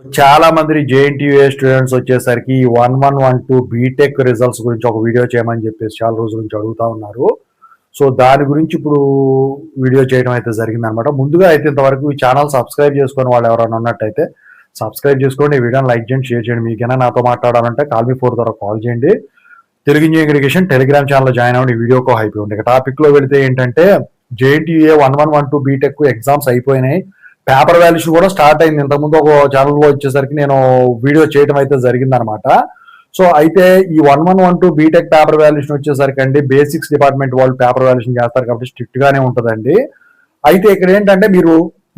చాలా మంది JNTUA students వచ్చేసరికి 1112 బీటెక్ రిజల్ట్స్ గురించి ఒక వీడియో చేయమని చెప్పేసి చాలా రోజుల నుంచి అడుగుతా ఉన్నారు. సో దాని గురించి ఇప్పుడు వీడియో చేయడం అయితే జరిగింది అనమాట. ముందుగా అయితే ఇంతవరకు ఈ ఛానల్ సబ్స్క్రైబ్ చేసుకుని వాళ్ళు ఎవరైనా ఉన్నట్టయితే సబ్స్క్రైబ్ చేసుకోండి, ఈ వీడియోని లైక్ చేయండి, షేర్ చేయండి. మీకైనా నాతో మాట్లాడాలంటే కాల్ మీ 4 ద్వారా కాల్ చేయండి. తెలుగు ఇంజనీరింగ్ ఎడ్యుకేషన్ టెలిగ్రామ్ ఛానల్లో జాయిన్ అవ్వండి. వీడియోకో హైప్ ఉంది. టాపిక్ లో వెళితే ఏంటంటే జేఎన్టీయూఏ 1112 బీటెక్ ఎగ్జామ్స్ అయిపోయినాయి. పేపర్ వాల్యూస్ కూడా స్టార్ట్ అయింది. ఇంతకుముందు ఒక ఛానల్లో వచ్చేసరికి నేను వీడియో చేయడం అయితే జరిగింది అనమాట. సో అయితే ఈ 1112 బీటెక్ పేపర్ వాల్యూషన్ వచ్చేసరికి అండి బేసిక్స్ డిపార్ట్మెంట్ వాళ్ళు పేపర్ వాల్యూషన్ చేస్తారు కాబట్టి స్ట్రిక్ట్ గానే ఉంటుందండి. అయితే ఇక్కడ ఏంటంటే మీరు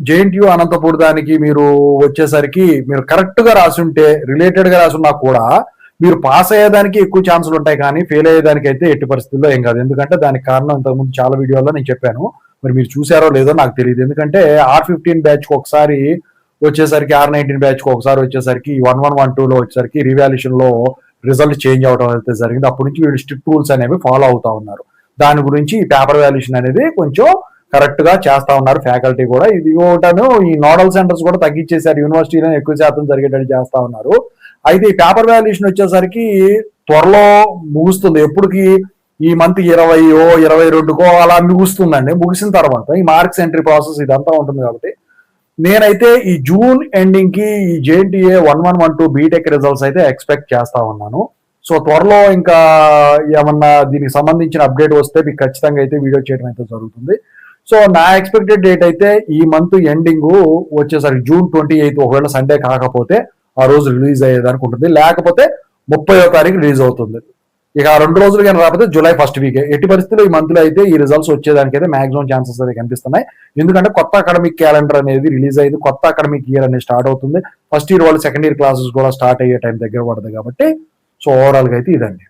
జేఎన్టీయూ అనంతపూర్ దానికి మీరు వచ్చేసరికి మీరు కరెక్ట్ గా రాసి ఉంటే రిలేటెడ్ గా రాసి ఉన్నా కూడా మీరు పాస్ అయ్యేదానికి ఎక్కువ ఛాన్సులు ఉంటాయి, కానీ ఫెయిల్ అయ్యేదానికి అయితే ఎట్టి పరిస్థితుల్లో ఏం కాదు. ఎందుకంటే దానికి కారణం ఇంతకుముందు చాలా వీడియోలో నేను చెప్పాను. మరి మీరు చూసారో లేదో నాకు తెలియదు. ఎందుకంటే R15 బ్యాచ్ కి ఒకసారి వచ్చేసరికి R19 బ్యాచ్ కి ఒకసారి వచ్చేసరికి 1112 లో వచ్చేసరికి రివాల్యూషన్ లో రిజల్ట్ చేంజ్ అవడం అయితే జరిగింది. అప్పటి నుంచి వీళ్ళు స్ట్రిక్ట్ రూల్స్ అనేవి ఫాలో అవుతా ఉన్నారు. దాని గురించి ఈ పేపర్ వాల్యూషన్ అనేది కొంచెం కరెక్ట్ గా చేస్తా ఉన్నారు ఫ్యాకల్టీ కూడా. ఇది ఒకటను ఈ నోడల్ సెంటర్స్ కూడా తగ్గించేశారు, యూనివర్సిటీలో ఎక్కువ శాతం జరిగేటట్టు చేస్తా ఉన్నారు. అయితే ఈ పేపర్ వాల్యూషన్ వచ్చేసరికి త్వరలో ముగుస్తుంది. ఎప్పటికి ఈ మంత్ 20 22కో అలా ముగుస్తుందండి. ముగిసిన తర్వాత ఈ మార్క్స్ ఎంట్రీ ప్రాసెస్ ఇదంతా ఉంటుంది కాబట్టి నేనైతే ఈ జూన్ ఎండింగ్ కి ఈ జేఎన్టీఏ 1112 బీటెక్ రిజల్ట్స్ అయితే ఎక్స్పెక్ట్ చేస్తా ఉన్నాను. సో త్వరలో ఇంకా ఏమన్నా దీనికి సంబంధించిన అప్డేట్ వస్తే మీకు ఖచ్చితంగా అయితే వీడియో చేయడం అయితే జరుగుతుంది. సో నా ఎక్స్పెక్టెడ్ డేట్ అయితే ఈ మంత్ ఎండింగ్ వచ్చేసరికి June 28 ఒకవేళ సండే కాకపోతే ఆ రోజు రిలీజ్ అయ్యేదానికి ఉంటుంది, లేకపోతే 30వ తారీఖు రిలీజ్ అవుతుంది. ఇక 2 రోజులు కానీ రాకపోతే July 1st వీక్. ఎట్టి పరిస్థితుల్లో ఈ మంత్ లో అయితే ఈ రిజల్ట్స్ వచ్చేదానికి అయితే మాక్సిమం ఛాన్సెస్ అయితే కనిపిస్తున్నాయి. ఎందుకంటే కొత్త అకాడమిక్ క్యాలెండర్ అనేది రిలీజ్ అయింది, కొత్త అకాడమిక్ ఇయర్ అనేది స్టార్ట్ అవుతుంది. ఫస్ట్ ఇయర్ వాళ్ళు సెకండ్ ఇయర్ క్లాసెస్ కూడా స్టార్ట్ అయ్యే టైం దగ్గర పడుతుంది కాబట్టి సో ఓవరాల్ గా అయితే ఇదండి.